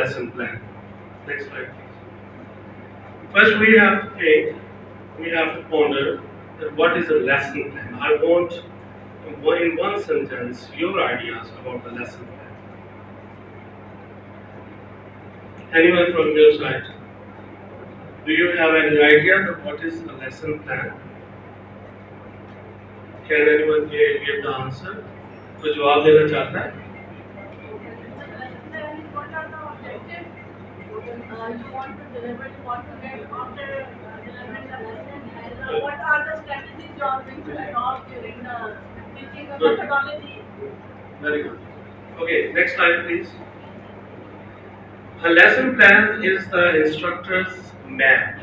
lesson plan. Next slide, please. First, we have to think, we have to ponder that what is a lesson plan. I want, in one sentence, your ideas about the lesson plan. Anyone from your side? Do you have any idea of what is a lesson plan? Can anyone give the answer? तो जवाब देना चाहता है? What are the objectives you want to deliver, you want to get after delivering the lesson, and what are the strategies you are going to adopt during the teaching the methodology? Very good. Okay, next slide, please. A lesson plan is the instructor's map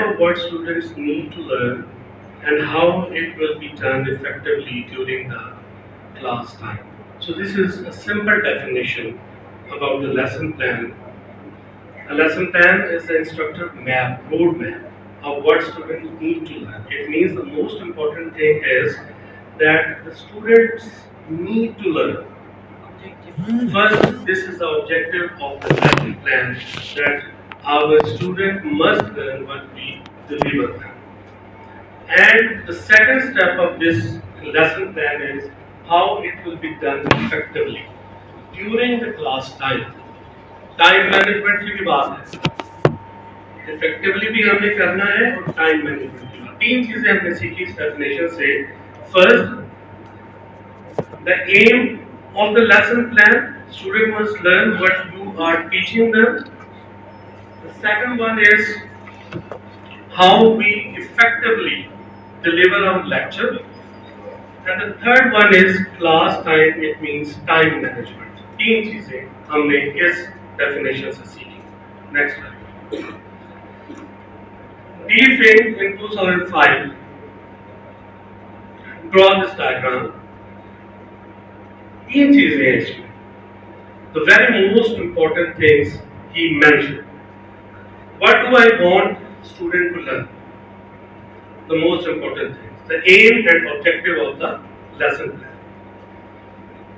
of what students need to learn and how it will be done effectively during the class time. So this is a simple definition about the lesson plan. A lesson plan is the instructor roadmap of what students need to learn. It means the most important thing is that the students need to learn. First, this is the objective of the lesson plan, that our student must learn what we deliver them. And the second step of this lesson plan is how it will be done effectively during the class time. Time management की भी बात है, effectively भी हमें करना है और time management की बात. तीन चीजें हमने सीखी इस डेफिनेशन से. First, the aim of the lesson plan, student must learn what you are teaching them. The second one is how we effectively deliver our lecture, and the third one is class time. It means time management. तीन चीजें हमने इस definition से सीखी. Next slide. Deep in 2005, draw this diagram. तीन चीजें हैं इसमें. The very most important things he mentioned. What do I want student to learn? The most important things. The aim and objective of the lesson plan.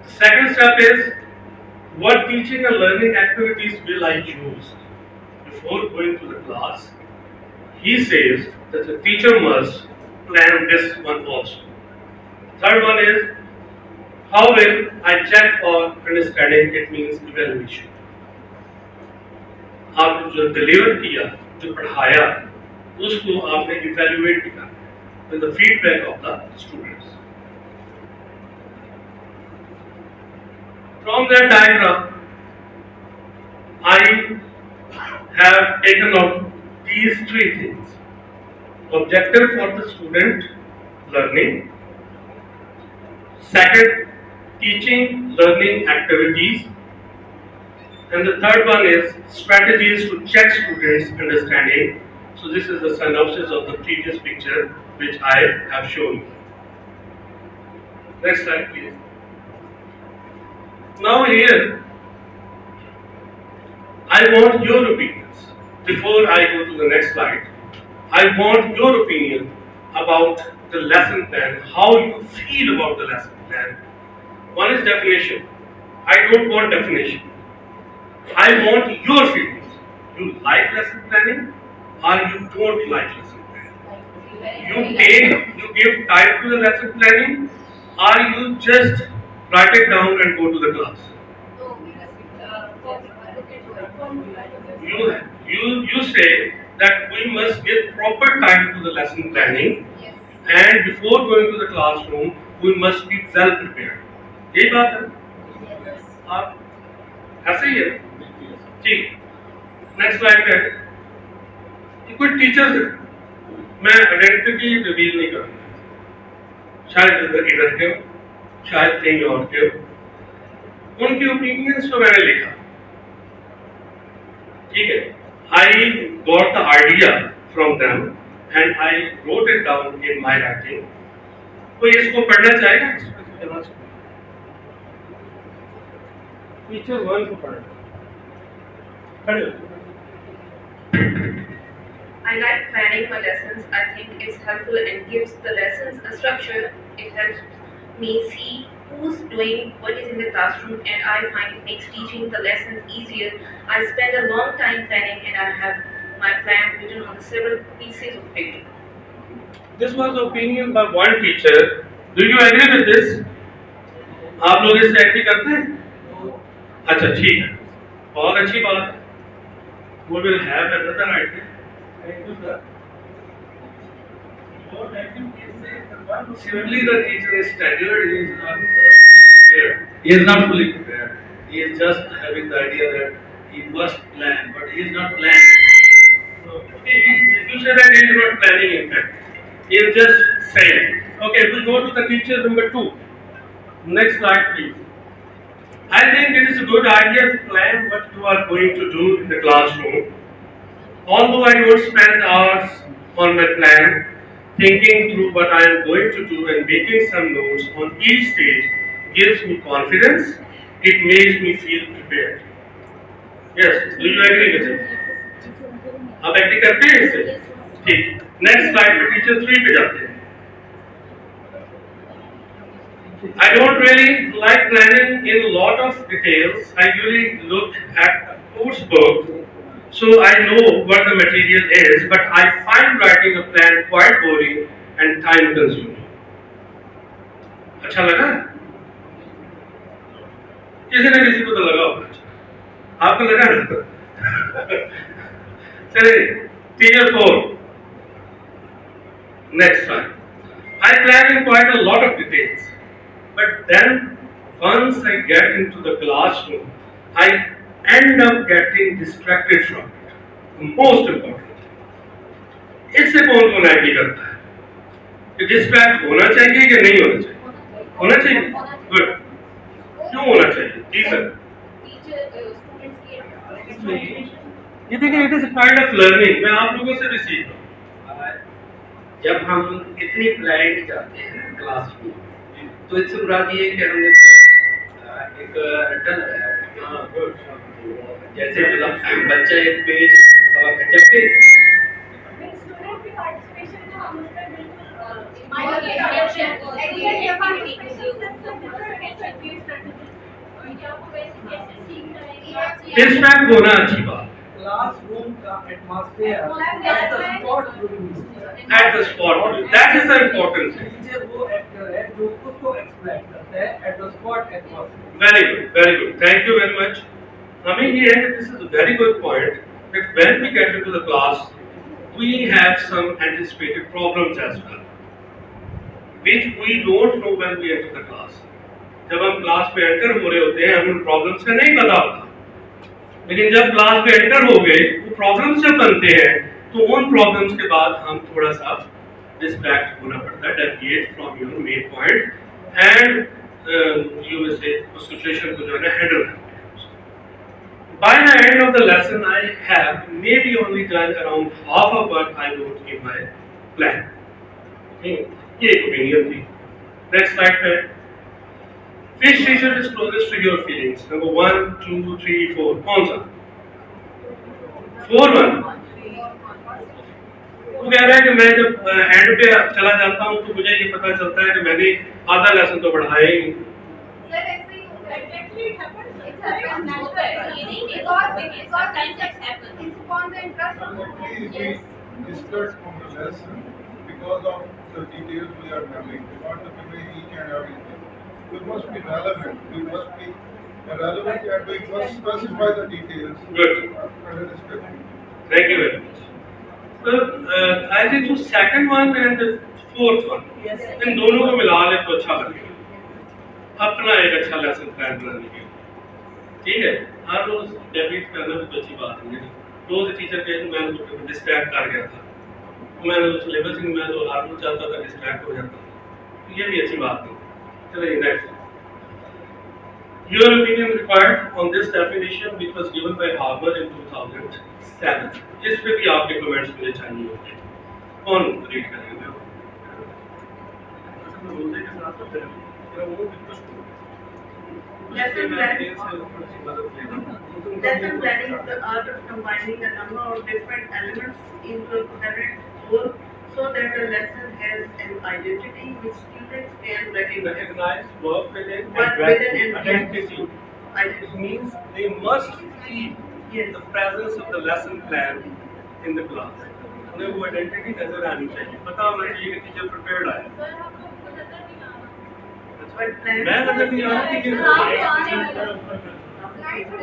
The second step is what teaching and learning activities will I use? Before going to the class, he says that the teacher must plan this one also. Third one is how will I check for understanding? It means evaluation. आपने जो deliver किया, जो पढ़ाया, उसको आपने evaluate भी करना है with the feedback of the students. From that diagram, I have taken out these three things. Objective for the student learning. Second, teaching learning activities. And the third one is strategies to check students' understanding. So this is a synopsis of the previous picture which I have shown you. Next slide, please. Now here, I want your opinions. Before I go to the next slide, I want your opinion about the lesson plan, how you feel about the lesson plan. One is definition. I don't want definition. I want your feelings. You like lesson planning or you don't like lesson planning? You give time to the lesson planning or you just write it down and go to the class? You say that we must give proper time to the lesson planning, and before going to the classroom we must be well prepared. यही बात है. आप ऐसे ही है. ठीक. Next slide पे है. कोई टीचर्स है, मैं आइडेंटिटी रिवील नहीं करूँगा. शायद इधर के, शायद कहीं और के. उनके ओपिनियंस को मैंने लिखा. ठीक है. I got the idea from them and I wrote it down in my writing. कोई इसको पढ़ना चाहेगा? टीचर वन को पढ़ना. I like planning my lessons. I think it's helpful and gives the lessons a structure. It helps me see who's doing what is in the classroom, and I find it makes teaching the lessons easier. I spend a long time planning, and I have my plan written on the several pieces of paper. This was the opinion by one teacher. Do you agree with this? आप लोग इससे agree करते हैं? अच्छा ठीक है, बहुत अच्छी बात है. We will have another idea. Thank you, sir. Simply the teacher is staggered, he is not prepared. He is not fully prepared. He is just having the idea that he must plan, but he is not planning. Okay, you say that he is not planning in fact. He is just saying. Okay, we'll go to the teacher number 2. Next slide please. I think it is a good idea to plan what you are going to do in the classroom. Although I don't spend hours on my plan, thinking through what I am going to do and making some notes on each stage gives me confidence. It makes me feel prepared. Yes, do you agree with it? आप agree करते हैं इससे? ठीक. Next slide पे teacher 3 पे जाते हैं. I don't really like planning in a lot of details. I usually look at a course book so I know what the material is, but I find writing a plan quite boring and time consuming. अच्छा लगा? किसी न किसी को तो लगा होगा. आपको लगा ना? चलिए, teacher 4. Next slide. I plan in quite a lot of details, but then once I get into the classroom, I end up getting distracted from it. Most important. इससे कौन कौन एग्री करता है कि डिस्ट्रैक्ट होना चाहिए कि नहीं होना चाहिए? होना चाहिए. गुड. क्यों होना चाहिए? जी सर. ये देखिए, it is kind of learning. मैं आप लोगों से भी सीख रहा हूँ. जब हम इतनी ब्लाइंड जाते हैं क्लास में, तो इससे मुराद ये है कि हमने एक रटन लगाया. हाँ, गुड. जैसे मतलब बच्चा एक पेज जबकि डिस्ट्रैक्ट होना अच्छी बात. क्लासरूम का atmosphere at the spot At the spot. That is the important thing. Teacher वो एक्टर है जो उसको एक्सप्लेन करता है at the spot atmosphere. Very good, very good. Thank you very much. I mean, here this is a very good point that when we get into the class, we have some anticipated problems as well, which we don't know when we enter the class. जब हम class में enter हो रहे होते हैं, हमें problems का नहीं पता होता. लेकिन जब क्लास में एंटर हो गए, वो प्रॉब्लम्स जब बनते हैं, तो उन प्रॉब्लम्स के बाद हम थोड़ा सा डिस्ट्रैक्ट होना पड़ता है, deviate from your main point and you will say उस सिचुएशन को जो है ना हैंडल करते हैं. By the end of the lesson, I have maybe only done around half of what I wrote in my plan. ये एक opinion थी. Next slide पे. Which teacher is closest to your feelings? Number 1, 2, 3, 4. कौन सा? 4 1. वो कह रहा है कि मैं जब एंड पे चला जाता हूँ तो मुझे ये पता चलता है कि मैंने आधा लेसन तो पढ़ाया ही नहीं. We discuss on the lesson because of the details we are having. We want to convey each and everything. We must be relevant. We must be relevant and we must specify the details. Good. Under discussion. Thank you very much. So I think the second one and the fourth one, इन दोनों को मिला ले तो अच्छा बनेगा. अपना एक अच्छा लेसन प्लान बनाने के लिए. ठीक है. हर रोज डेबिट करना भी तो अच्छी बात है. रोज टीचर के मैं तो डिस्ट्रैक्ट कर गया था. मैं तो सिलेबस में मैं तो हर रोज चाहता था डिस्ट्रैक्ट हो जाता था. ये भी अच्छी बात है. चलिए next. Your opinion required on this definition which was given by Harvard in 2007. इस पे भी आपके कमेंट्स मुझे चाहिए होंगे. कौन रीड करेंगे? Lesson planning. Lesson planning is the art of combining a number of different elements into a coherent whole so that the lesson has an identity which students can recognize. Recognize, work within, Work and within and identity. identity. It means they must feel Yes. the presence of the lesson plan in the class. उन्हें वो identity नजर आनी चाहिए, पता होना चाहिए कि teacher prepared है। But plan मैं नजर नहीं आ रहा लेकिन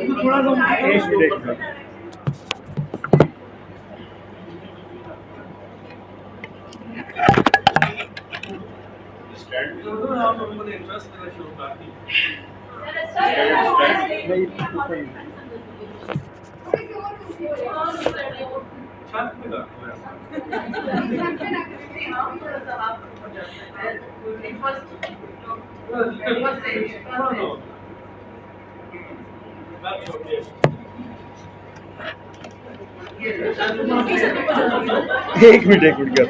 तो थोड़ा सा एक मिनट आप लोगों ने इंटरेस्ट लेना शुरू कर दी। छत पे लगा हुआ है। बात छोड़िए। एक मिनट क्या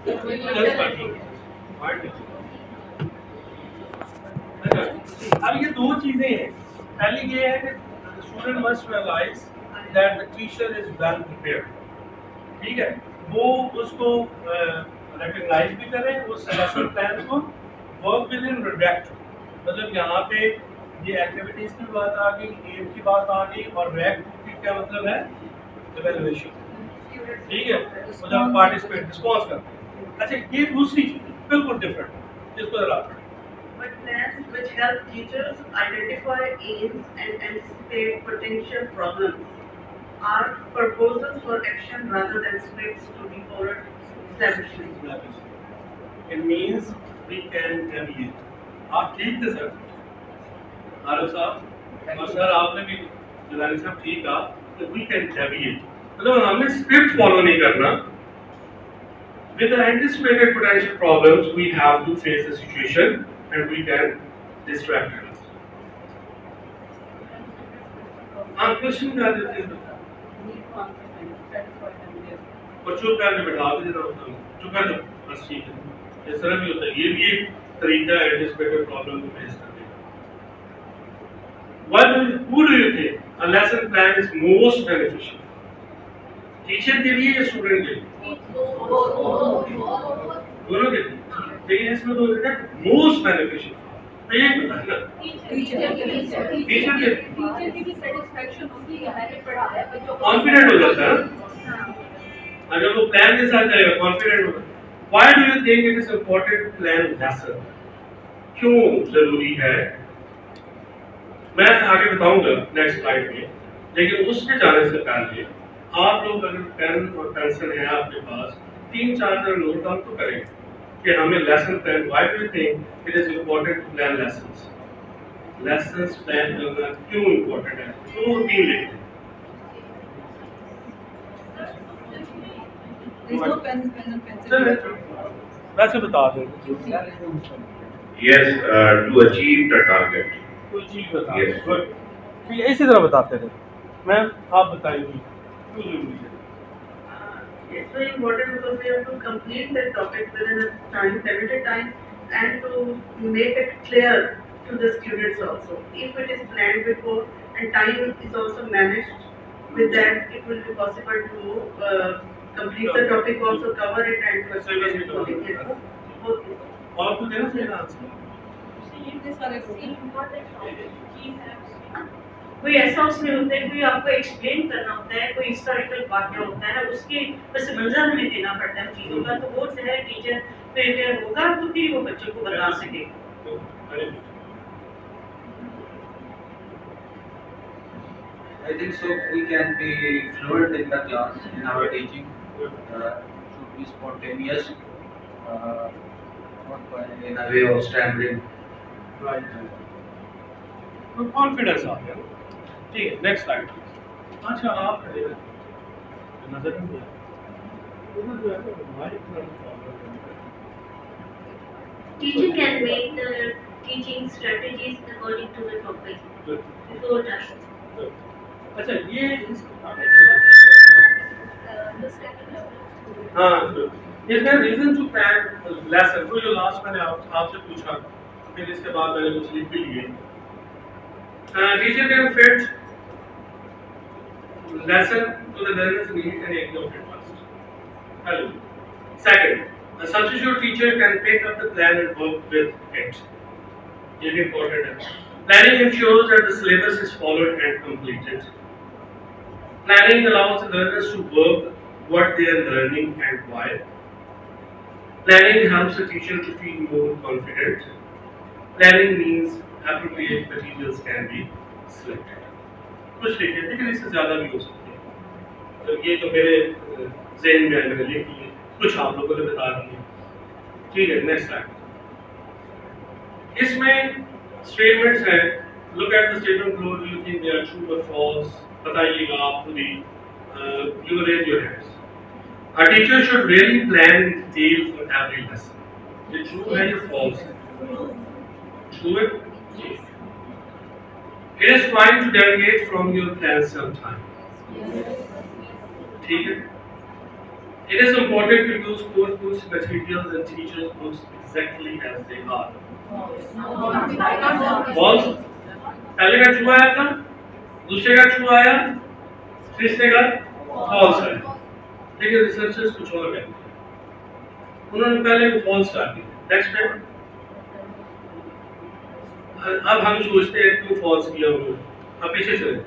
Just working. Hard. अब ये दो चीजें हैं। पहली ये है कि student must realize that the teacher is well prepared. ठीक है, वो उसको रिकग्नाइज भी करें, उस लेसन प्लान को वर्क विद इन रिडक्ट। मतलब यहाँ पे ये एक्टिविटीज की बात आ गई, एम की बात आ गई, और रेक्ट की क्या मतलब है, इवैल्यूएशन। ठीक है, मतलब पार्टिसिपेट रिस्पॉन्स करते हैं। अच्छा, ये दूसरी चीज बिल्कुल डिफरेंट, इसको जरा But plans which help teachers identify aims and anticipate potential problems are proposals for action rather than scripts to be followed savagely. It means we can deviate. आप ठीक थे सर, आरव साहब और सर आपने भी जिलानी साहब ठीक कहा कि we can deviate, मतलब हमने स्क्रिप्ट फॉलो नहीं करना। With the anticipated potential problems, we have to face the situation and we can distract it. आप क्वेश्चन कर देते हैं और चुप करके बैठा देते हैं, चुप कर दो बस, ठीक है। इस तरह भी होता है, ये भी एक तरीका है anticipated problem को फेस करने का। Who do you think a lesson plan is most beneficial? Teacher के लिए या स्टूडेंट के लिए? दोनों के लिए। लेकिन इसमें तो मोस्ट बेनिफिशियल तो ये बताना टीचर के कॉन्फिडेंट हो जाता है अगर वो प्लान के साथ जाएगा, कॉन्फिडेंट होगा। Why do you think it is important to plan lesson? क्यों जरूरी है? मैं आगे बताऊंगा नेक्स्ट स्लाइड में, लेकिन उसमें जाने से पहले आप लोग अगर पेन और पेंसिल है आपके पास, 3-4 तरह नोट डाउन तो करें कि हमें lesson plan, why do you think it is important to plan lessons? Lessons plan करना क्यों इम्पोर्टेंट है? 2-3 लिखते वैसे बता दें। Yes, to achieve the target. कोई चीज बता Yes. Good. तो ये इसी तरह बताते थे। मैं आप बताएंगी क्यों जरूरी है? It's very important because we have to complete that topic within a time, limited time, and to make it clear to the students also. If it is planned before and time is also managed, with that it will be possible to complete the topic, also cover it and Syllabus भी cover yes. करना। Okay. और कुछ देना चाहिए answer? कोई ऐसा उसमें होता है, कोई आपको एक्सप्लेन करना होता है, कोई हिस्टोरिकल वाक्य होता है, उसके बस मंजर हमें देना पड़ता है चीज़ों का, तो वो जो है टीचर प्रिपेयर होगा तो फिर वो बच्चों को बता सके। I think so. We can be fluent in the class in our teaching. Should be spontaneous, not in a way of stammering. तो कॉन्फिडेंस आ गया। ठीक है, नेक्स्ट स्लाइड। अच्छा, आप नजर नहीं दिया इधर जो है ना माइक का प्रॉब्लम है। Teacher can make the teaching strategies according to the topic. Before that. अच्छा, ये हाँ, इसमें रीजन टू प्लान लेसन, तो जो लास्ट मैंने आपसे पूछा, फिर इसके बाद मैंने कुछ लिख भी लिए। Teacher can fit lesson to the learners need and exam fit first. Hello. Second, a substitute teacher can pick up the plan and work with it. Very important. Planning ensures that the syllabus is followed and completed. Planning allows the learners to work what they are learning and why. Planning helps the teacher to feel more confident. Planning means appropriate materials can be selected. कुछ लिखे लेकिन इससे ज़्यादा भी हो सकते हैं। तो ये जो मेरे जहन में आए मैंने लिख लिए, कुछ आप लोगों ने बता दिए। ठीक है, नेक्स्ट स्लाइड। इसमें स्टेटमेंट्स हैं। Look at the statement below, do you think they are true और फॉल्स? बताइएगा आप खुद ही। You raise your hands. A teacher should really plan in detail for every lesson. ये true है या false है? True है? It is fine to deviate from your plan sometime. ठीक है? It is important to use course books, materials, and teachers' books exactly as they are. False? पहले का true आया था, दूसरे का true आया, तीसरे का false आया। लेकिन रिसर्चर्स कुछ और कहते हैं। उन्होंने पहले को फॉल्स डाल दिया। नेक्स्ट टाइम अब हम सोचते हैं क्यों फॉल्स किया उन्होंने। अब पीछे चले।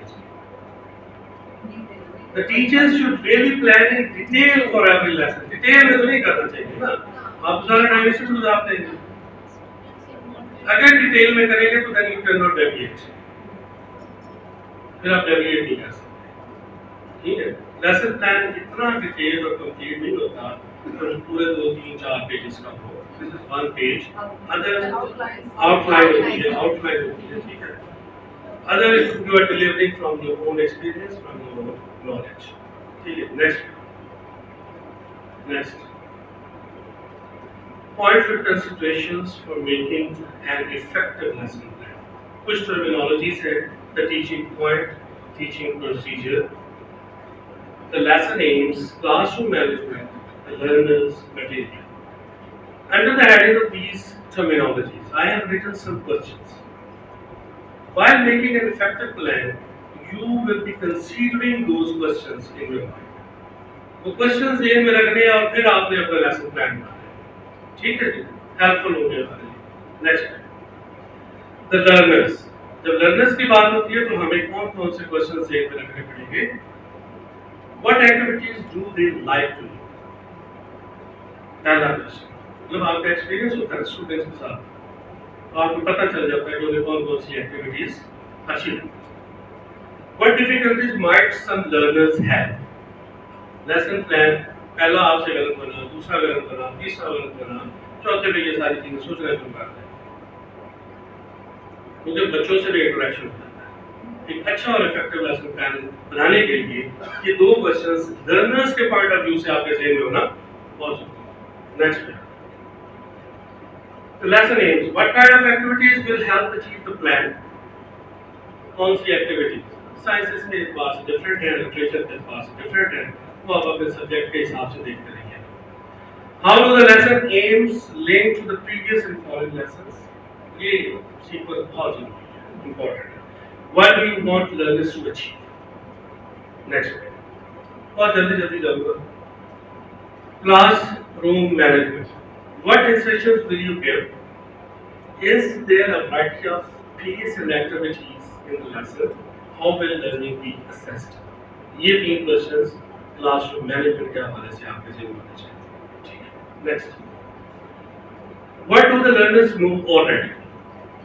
The teachers should really plan in detail for every lesson. Detail में तो नहीं करना चाहिए ना। आप सारा टाइम इसे गुजारते हैं। अगर डिटेल में करेंगे तो then you cannot deviate। फिर आप deviate नहीं कर सकते। ठीक है, लेसन प्लान इतना डिटेल और कंप्लीट नहीं होता तो पूरे 2 3 4 पेजेस का हो। This is one page. Other outline होती है। ठीक है, other you are delivering from your own experience, from your own knowledge. ठीक है, next point with considerations for making an effective lesson plan. कुछ टर्मिनोलॉजीज है। The teaching point, teaching procedure, the lesson aims, classroom management, the learner's material. Under the heading of these terminologies, I have written some questions. While making an effective plan, you will be considering those questions in your mind. वो questions ध्यान में रखने और फिर आपने अपना lesson plan बनाना। ठीक है जी, helpful हो गया हमारे लिए। Next, the learners. जब learners की बात होती है तो हमें कौन-कौन से questions ध्यान में रखने पड़ेंगे? What activities do they like to do? पहला क्वेश्चन। जब आपका एक्सपीरियंस होता है स्टूडेंट्स के साथ तो आपको पता चल जाता है कि उन्हें कौन कौन सी एक्टिविटीज अच्छी लगती है। What difficulties might some learners have? Lesson plan पहला आपसे गलत बना, दूसरा गलत बना, तीसरा गलत बना, चौथे पे ये सारी चीजें सोचना शुरू करते हैं। क्योंकि बच्चों से भी इंटरेक्शन होता है। एक अच्छा और इफेक्टिव लेसन प्लान बनाने के लिए ये 2 क्वेश्चंस लर्नर्स के पॉइंट ऑफ व्यू से आपके जहन में होना बहुत जरूरी है। Next, the lesson aims. What kind of activities will help achieve the plan? कौन सी एक्टिविटीज? साइंसेस के एतबार से डिफरेंट है, लिटरेचर के एतबार से डिफरेंट है, वो आप अपने सब्जेक्ट के हिसाब से देखते रहेंगे। How do the lesson aims link to the previous and following lessons? ये सीक्वेंस बहुत जरूरी है, इम्पोर्टेंट है। What do you want learners to achieve? Next, बहुत जल्दी जाऊंगा। Classroom management. What instructions will you give? Is there a variety of periods and activities in the lesson? How will learning be assessed? ये 3 questions classroom management के हवाले से आपके जहन में होने चाहिए। ठीक है, next. What do the learners know already?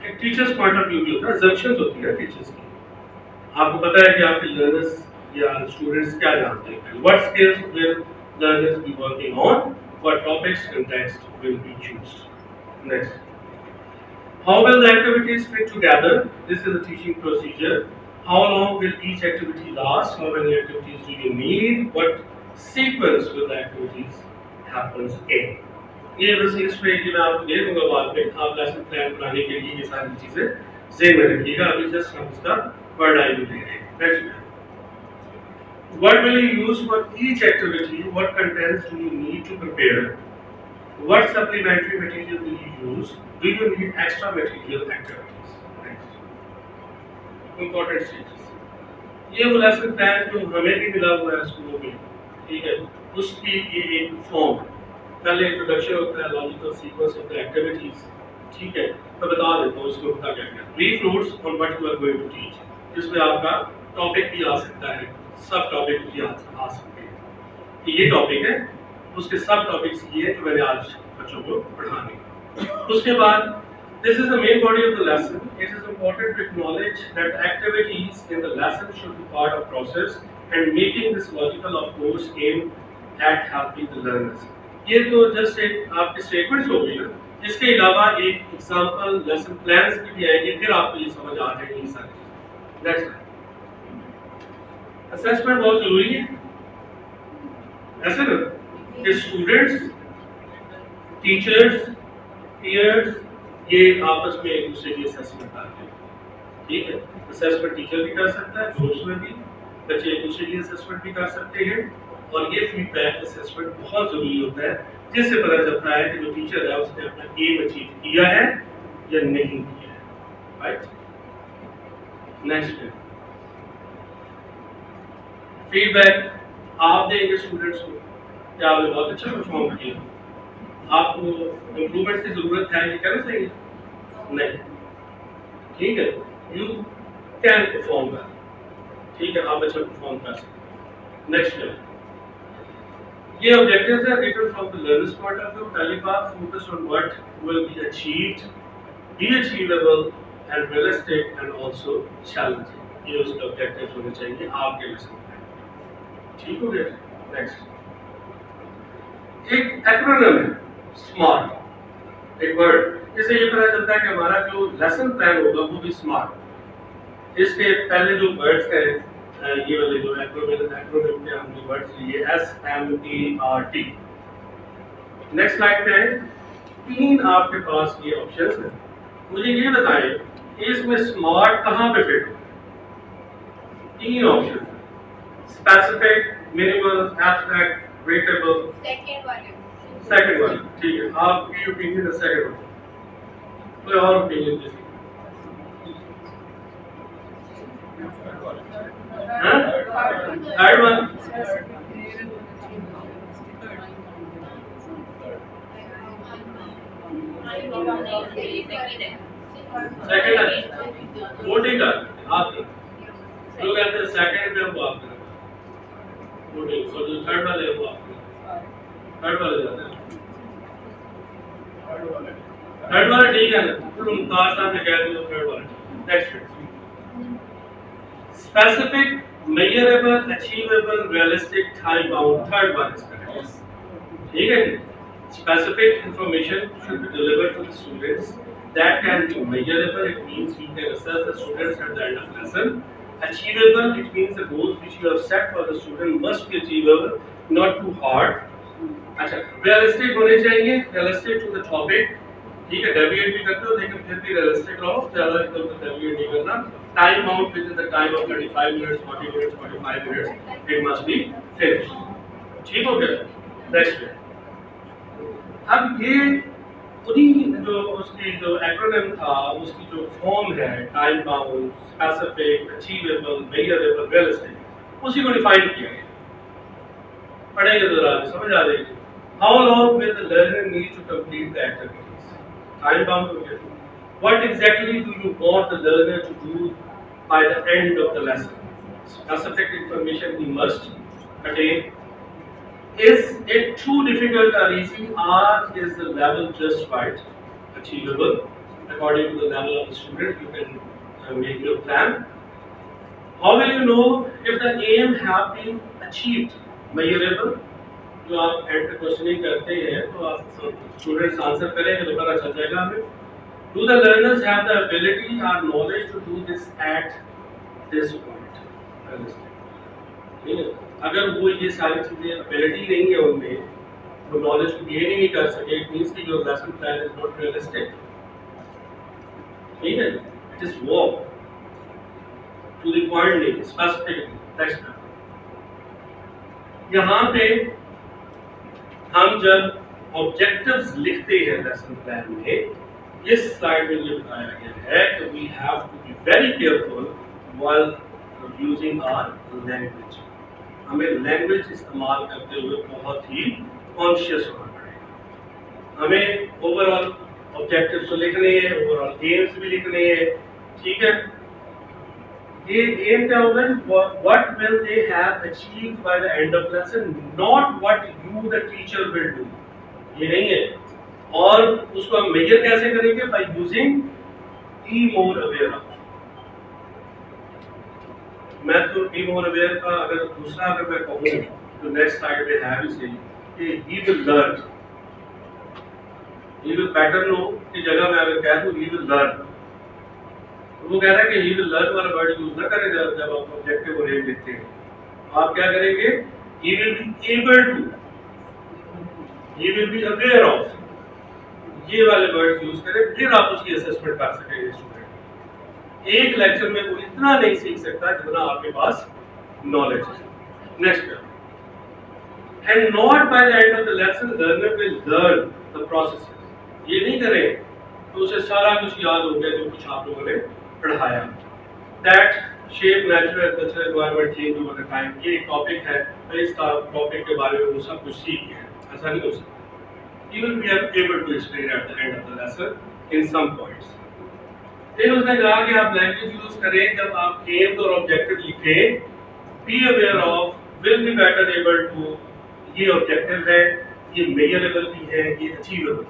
एक टीचर्स पॉइंट ऑफ व्यू भी होता है, assumptions होती है टीचर्स की। आपको पता है कि आपके लर्नर्स या स्टूडेंट्स क्या जानते हैं। What skills will learners be working on? What topics and text will be chosen? Next, how will the activities fit together? This is a teaching procedure. How long will each activity last? How many activities do you need? What sequence will the activities happens in? ये बस इस पे कि मैं आपको दे दूंगा बाद में। आप लेसन प्लान बनाने के लिए ये सारी चीजें जहन में रखिएगा। अभी जस्ट हम उसका वर्ड आई दे रहे हैं। Next, what will you use for each activity? What contents do you need to prepare? What supplementary material will you use? Do you need extra material activities? Next, important stages. ये वो lesson plan जो हमें भी मिला हुआ है स्कूलों में, ठीक है, उसकी ये एक फॉर्म है। पहले इंट्रोडक्शन होता है, logical sequence of the activities, ठीक है। मैं बता देता हूँ इसमें होता क्या क्या। Brief notes on what you are going to teach, जिसमें आपका टॉपिक भी आ सकता है, सब टॉपिक भी आ सकते हैं कि ये टॉपिक है, उसके सब टॉपिक्स ये है जो मैंने आज बच्चों को पढ़ाने हैं। उसके बाद this is the main body of the lesson. It is important to acknowledge that activities in the lesson should be part of process and making this logical of course aim at helping the learners. ये तो just एक आपकी statements हो गई ना, इसके अलावा एक एग्जांपल लेसन प्लान्स की भी आएगी, फिर आपको ये समझ आ जाएगी सारी चीजें। नेक्स्ट, असेसमेंट बहुत जरूरी है, ऐसे ना कि स्टूडेंट्स, टीचर्स, पीयर्स ये आपस में एक दूसरे की असेसमेंट करते हैं, ठीक है। असेसमेंट टीचर भी कर सकता है, ग्रुप्स में भी बच्चे एक दूसरे की असेसमेंट भी कर सकते हैं, और ये फीडबैक असेसमेंट बहुत जरूरी होता है, जिससे पता चलता है कि जो टीचर है उसने अपना एम अचीव किया है या नहीं किया है, राइट। नेक्स्ट है फीडबैक। आप देंगे स्टूडेंट्स को कि आपने बहुत अच्छा परफॉर्म किया, आपको इम्प्रूवमेंट की जरूरत है, ये कहना चाहिए नहीं, ठीक है। यू कैन परफॉर्म वेल, ठीक है, आप अच्छा परफॉर्म कर सकते। नेक्स्ट है ये ऑब्जेक्टिव्स है written from the learners point of view, पहली बात focus on what will be achieved, be achievable and realistic and also challenging, ये उसके ऑब्जेक्टिव्स होने चाहिए आपके लेसन में, ठीक हो गया। नेक्स्ट एक एक्रोनिम है स्मार्ट, एक वर्ड, इससे ये पता चलता है कि हमारा जो लेसन प्लान होगा वो भी स्मार्ट। इसके पहले जो वर्ड्स हैं, ये वाले जो एक्रोनिम के हमने वर्ड्स लिए SMART। नेक्स्ट स्लाइड पे है, तीन आपके पास ये ऑप्शंस हैं, मुझे ये बताएं इसमें स्मार्ट कहाँ पे फिट हो। तीन option, specific, minimal, abstract, rateable. Second वाला, ठीक है, आपकी ओपिनियन है सेकंड वाला, कोई और ओपिनियन किसी? थर्ड वन, सेकंड है, वोटिंग का आप जो कहते हैं सेकंड पे हम बात करें वोटिंग, और जो थर्ड वाले वो आप थर्ड वाले जाते हैं, थर्ड वाला ठीक है ना, तुम मुमताज साहब ने कह दिया थर्ड वाला। Next, specific, measurable, achievable, realistic, time bound, third one is correct, ठीक है। Specific information should be delivered to the students that can be measurable. It means you can assess the students at the end of lesson. Achievable, it means the goals which you have set for the student must be achievable, not too hard. अच्छा, realistic होने चाहिए, realistic to the topic, ठीक है। Deviate भी करते हो लेकिन फिर भी realistic रहो, ज़्यादा एकदम से डेविएट नहीं करना। Time bound within the time of 35 minutes, 40 minutes, 45 minutes, it must be finished. ठीक हो गया? Next है। अब ये उन्हीं जो उसकी जो एक्रोनिम था उसकी जो फॉर्म है, time bound, specific, achievable, measurable, realistic, उसी को डिफाइन किया गया। पढ़ेंगे तो जरा समझ आ जाएगी। How long will the learner need to complete the activities, time bound हो गया। What exactly do you want the learner to do by the end of the lesson, specific information he must attain. Is it too difficult or easy, or is the level just right, achievable? According to the level of the student, you can make your plan. How will you know if the aim have been achieved? Measurable. जो आप and questioning करते हैं तो आप students answer करेंगे तो पता चल जाएगा हमें। Do the learners have the ability or knowledge to do this at this point? ठीक है, अगर वो ये सारी चीजें एबिलिटी नहीं है उनमें, वो नॉलेज को गेन ही नहीं कर सके, इट मींस कि जो lesson plan is not realistic, ठीक है। It is work to the point, नहीं स्पेसिफिक टेक्स्ट। यहाँ पे हम जब ऑब्जेक्टिव्स लिखते हैं लेसन प्लान में, इस स्लाइड में ये बताया गया है कि we have to be very careful while using our language. हमें लैंग्वेज इस्तेमाल करते हुए बहुत ही कॉन्शियस होना पड़ेगा। हमें ओवरऑल ऑब्जेक्टिव्स तो लिखने हैं, ओवरऑल एम्स भी लिखने हैं, ठीक है। ये एम क्या होगा, what will they have achieved by the end of lesson, not what you the teacher will do, ये नहीं है। और उसको हम मेजर कैसे करेंगे, by using be more aware of. मैं तो बी मोर अवेयर का अगर दूसरा अगर मैं कहूँ तो नेक्स्ट स्लाइड में है भी सही कि he will learn, he will better know की जगह मैं अगर कह दूँ ही विल लर्न, वो कह रहा है कि ही विल लर्न वाला वर्ड यूज ना करें जब आप ऑब्जेक्टिव ओरिएंटेड लिखते हैं। आप क्या करेंगे, he will be able to, he will be aware of, ये वाले वर्ड यूज करें, फिर आप उसकी असेसमेंट कर सकेंगे स्टूडेंट। एक लेक्चर में वो इतना नहीं सीख सकता जितना आपके पास नॉलेज है। Next, and not by the end of the lesson learner will learn the processes, ये नहीं करें तो उसे सारा कुछ याद हो गया जो कुछ आप लोगों ने पढ़ाया। that shape natural and cultural environment change over the time, ये एक टॉपिक है, तो इस टॉपिक के बारे में वो सब कुछ सीख गया, ऐसा नहीं हो सकता। you will be able to explain at the end of the lesson in some points। फिर उसने कहा कि आप लैंग्वेज यूज करें जब आप एम्स और ऑब्जेक्टिव लिखें, be aware of, will be better able to, ये ऑब्जेक्टिव है, ये मेजरेबल भी है, ये अचीवेबल।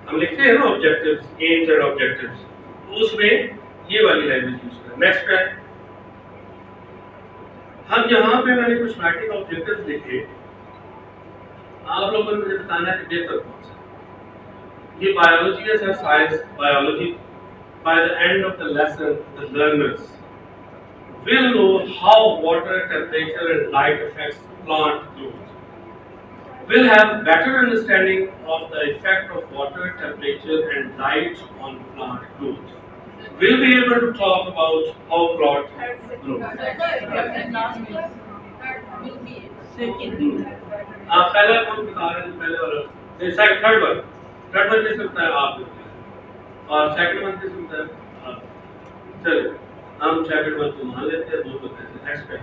हम लिखते हैं ना ऑब्जेक्टिव्स, एम्स एंड ऑब्जेक्टिव्स, उसमें ये वाली लैंग्वेज यूज करें। नेक्स्ट है, हम यहाँ पे मैंने कुछ राइटिंग ऑब्जेक्टिव्स लिखे, आप लोगों ने मुझे बताना है कि बेहतर कौन सा। ये बायोलॉजी है sir, science biology. Bye the end of the lesson the learners will know how water, temperature and light affects plant growth, will have better understanding of the effect of water, temperature and light on plant growth, will be able to talk about how plant grows। आप पहला कौन बता रहे हैं, पहले वाला, third one किस होता है आप लोग, और सेकंड वन किस होता है आप। चलिए हम सेकंड वन को मान लेते हैं, दो को कहते हैं। नेक्स्ट पे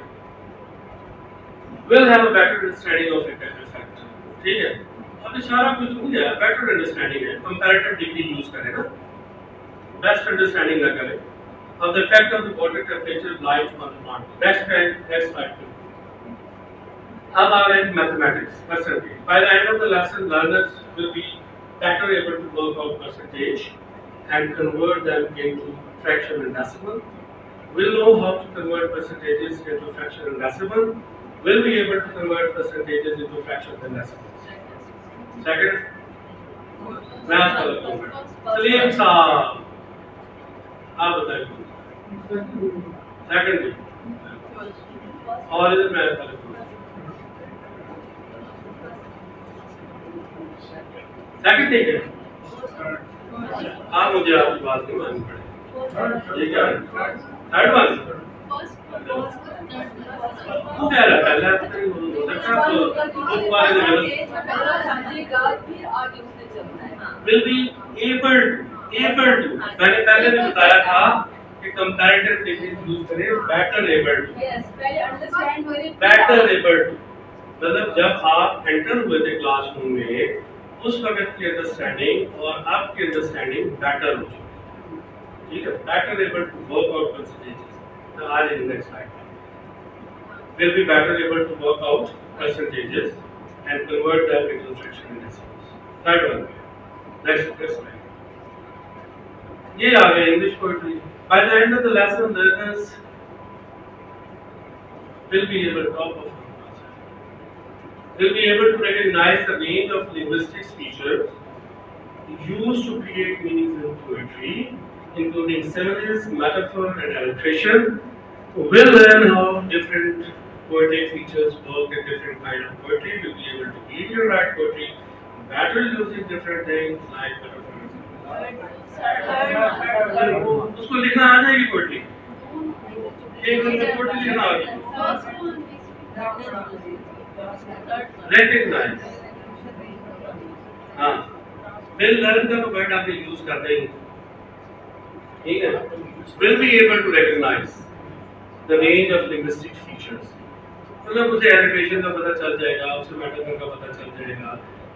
will have a better understanding of effect, ठीक है। अब इशारा कुछ नहीं है, बेटर अंडरस्टैंडिंग है, कंपैरेटिव डिग्री यूज करें ना, बेस्ट अंडरस्टैंडिंग ना करें of the effect of the water, temperature, light on the plant। next slide। अब आ गए mathematics, percentage. by the end of the lesson learners will be better able to work out percentage and convert them into fraction and decimal, will know how to convert percentages into fraction and decimal, will be able to convert percentages into fractions and decimals। Second, math वाला concept. Salim साहब आप बताइए। Second और इधर math वाला concept. Second ठीक है, आप मुझे आपकी बात नहीं माननी पड़ेगी। ये क्या है, थर्ड वन वो कह रहा है पहले हो सकता है तो बुक वाले ने will be able to, मैंने पहले भी बताया था कि कंपैरेटिव डिग्रीज यूज करें, better able to, better able to, मतलब जब आप एंटर हुए थे क्लासरूम में उस वक्त की अंडरस्टैंडिंग और आपकी अंडरस्टैंडिंग बेटर हो चुकी है, ठीक है। better able to work out percentages, तो आज next slide will be better able to work out percentages and convert them into fraction and decimals। Third one, next slide। ये आ गया English poetry। By the end of the lesson, learners will be able to recognize the range of linguistic features used to create meanings in poetry, including similes, metaphor, and alliteration. Will learn how different poetic features work in different kind of poetry, will be able to read and write poetry better using different things like metaphors। उसको लिखना आ जाएगी poetry, एक दिन में poetry लिखना आ जाएगी। Recognize, हाँ, will learn का तो वर्ड आपने यूज करते ही, ठीक है। Will be able to recognize, the range of linguistic features. मतलब उसे एलिट्रेशन का पता चल जाएगा, उसे मेटाफर का पता चल जाएगा,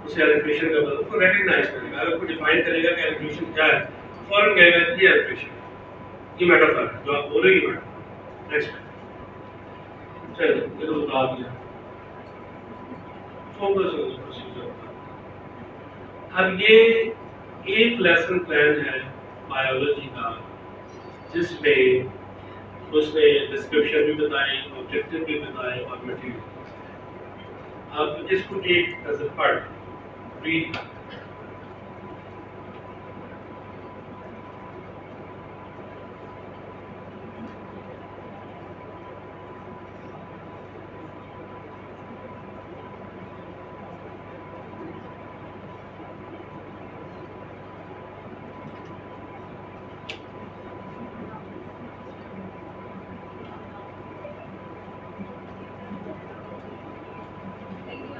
उसे एलिट्रेशन का पता, उसको रिकग्नाइज करेगा। अगर कोई डिफाइन करेगा कि एलिट्रेशन क्या है, फॉरन कहेगा ये एलिट्रेशन है, ये मेटाफर है, जो आप बोल रहे हैं मैटर। नेक्स्ट, चलो ये तो बता दिया। Focus on the procedure. अब ये एक लेसन प्लान है बायोलॉजी का, जिसमें उसने डिस्क्रिप्शन भी बताई, ऑब्जेक्टिव भी बताए और मटेरियल। आप इसको एक एज ए पार्ट रीड।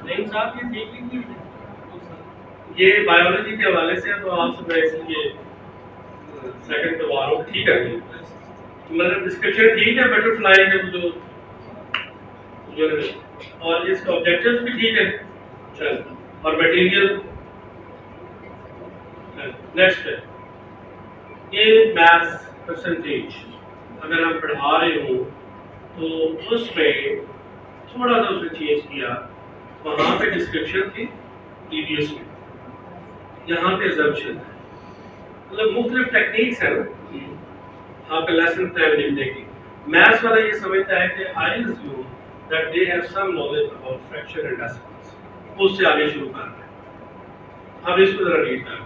नहीं साहब, ये ठीक नहीं है। ये बायोलॉजी के हवाले से है, तो आपसे मैं इसलिए सेकंड दबा रहा हूँ। ठीक है, मतलब डिस्क्रिप्शन ठीक है, बटरफ्लाई है जो जो और इसका ऑब्जेक्टिव्स भी ठीक है। चल, और मटेरियल। नेक्स्ट है ये मैथ्स परसेंटेज। अगर हम पढ़ा रहे हो तो उसमें थोड़ा सा उसने चेंज किया। वहाँ पे डिस्क्रिप्शन थी प्रीवियस में, यहाँ पे assumption है। मतलब मुख्तलिफ टेक्निक्स है ना आपका लेसन प्लान लिखने की। मैथ्स वाला ये समझता है कि आई assume that they have some knowledge about fraction and decimals, उससे आगे शुरू कर रहे हैं। अब इसको जरा रीड करें।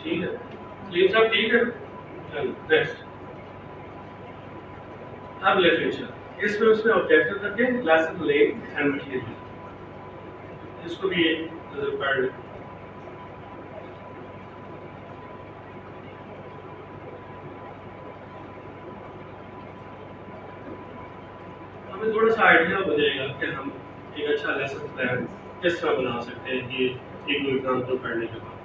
ठीक है, ये सब ठीक है। चलो नेक्स्ट। अब लिटरेचर, इसमें उसने ऑब्जेक्टिव रखे लेसन लेंथ एंड मटेरियल। इसको भी एक नजर पढ़ लें। हमें थोड़ा सा आइडिया हो जाएगा कि हम एक अच्छा लेसन प्लान किस तरह बना सकते हैं, ये एक दो एग्जाम्पल पढ़ने के बाद।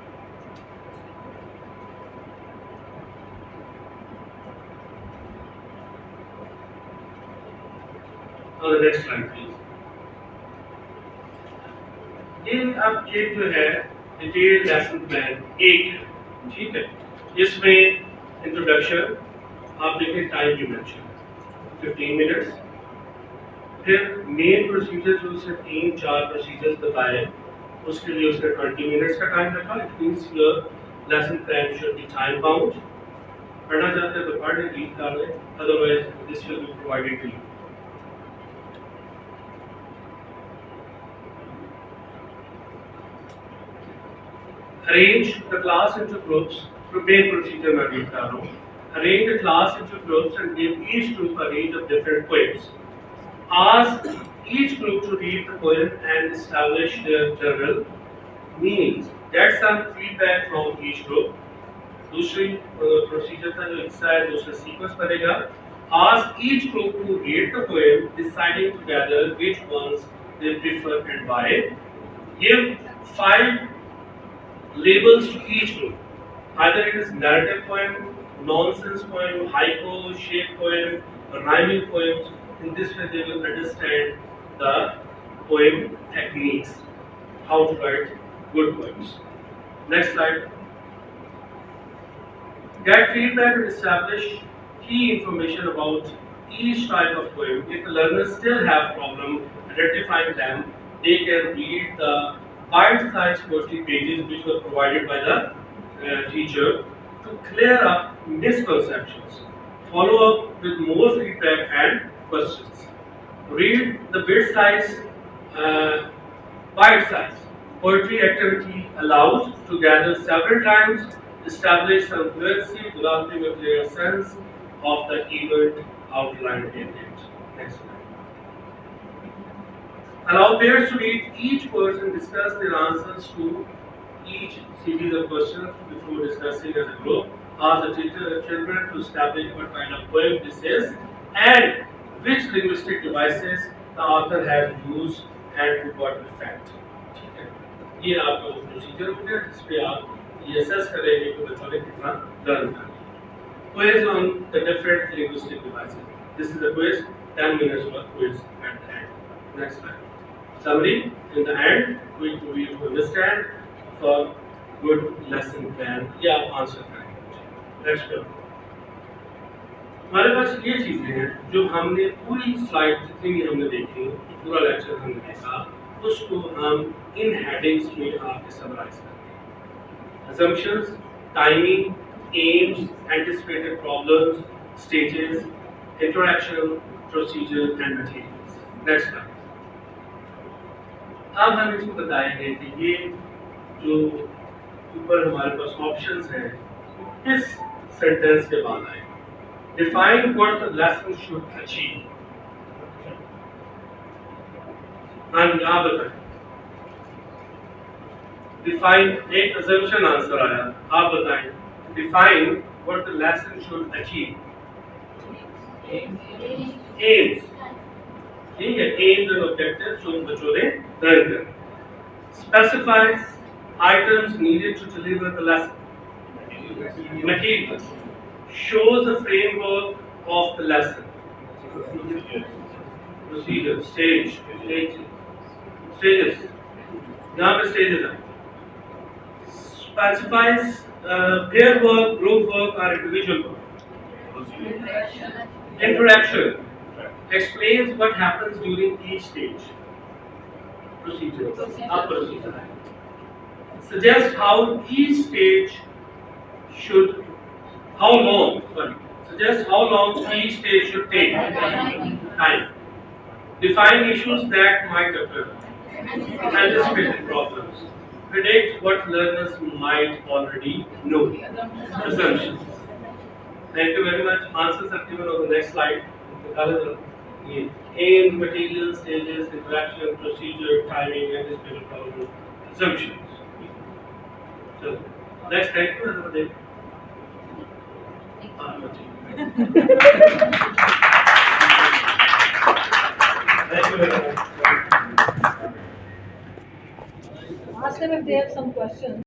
और नेक्स्ट स्लाइड प्लीज। ये अब एक जो है डिटेल लेसन प्लान एक, ठीक है। इसमें इंट्रोडक्शन आप देखें, टाइम डिमेंशन 15 मिनट्स। फिर मेन प्रोसीजर जो उसने 3-4 प्रोसीजर्स बताए, उसके लिए उसने 20 मिनट्स का टाइम रखा। It means your lesson plan should be time bound. पढ़ना चाहते हैं तो पढ़ लें, रीड कर लें, otherwise this will be provided to you. Arrange the class into groups. Main procedure मैं read कर रहा हूँ। Arrange the class into groups and give each group a range of different poems. Ask each group to read the poem and establish their general meanings. Get some feedback from each group. दूसरी procedure का जो हिस्सा है, दूसरा sequence बनेगा। Ask each group to read the poem, deciding together which ones they prefer and why. Give 5 labels to each group. Either it is narrative poem, nonsense poem, haiku, shape poem, rhyming poems. In this way, they will understand the poem techniques, how to write good poems. Next slide. Get feedback and establish key information about each type of poem. If the learners still have problem identifying them, they can read the bite-sized poetry pages which were provided by the teacher to clear up misconceptions. Follow up with more feedback and questions. Read the uh, bite-sized poetry activity aloud to gather several times. Establish some fluency, developing a clear sense of the event outlined in it. Next slide. Allow pairs to read each verse and discuss their answers to each series of questions before discussing as a group. Ask the children to establish what kind of poem this is and which linguistic devices the author has used and to what effect. ठीक है, ये आपका वो procedure हो गया जिस पे आप ये असेस करेंगे कि बच्चों ने कितना लर्न कर लिया. Quiz on the different linguistic devices. This is a quiz, 10 minutes for quiz at the end. Next slide. Summary, in the end, we understand for good lesson plan. Yeah, answer करेंगे. Next go. हमारे पास ये चीजें हैं जो हमने पूरी slide जितनी भी हमने देखी, पूरा लेक्चर हमने देखा, उसको हम इन हेडिंग्स में आपके समराइज करते हैं. Assumptions, timing, aims, anticipated problems, stages, interaction, procedure and materials. Next slide. अब हम इसको बताएंगे कि ये जो ऊपर हमारे पास ऑप्शंस हैं किस सेंटेंस के बाद आएंगे. Define what the lesson should achieve. हम यहाँ बताएं. Define एक assumption आंसर आया. आप बताएं. Define what the lesson should achieve. Aims. ठीक है. Aims and objectives जो बच्चों ने learn करना. Specifies items needed to deliver the lesson. Material. Shows the framework of the lesson. Procedure, stages. यहाँ पे stages है. Specifies pair work, group work, or individual work. Interaction. Explains what happens during each stage. Procedure. Up procedure. Suggests how each stage should. How long? Sorry. Suggests how long each stage should take. Time. Define issues that might occur. Anticipated problems. Predict what learners might already know. Assumptions. Thank you very much. Answers are given on the next slide. Aim, material, stages, interaction, procedure, timing, anticipated problems, assumptions. So, next, thank you. Have a day. Thank you very much. Ask them if they have some questions.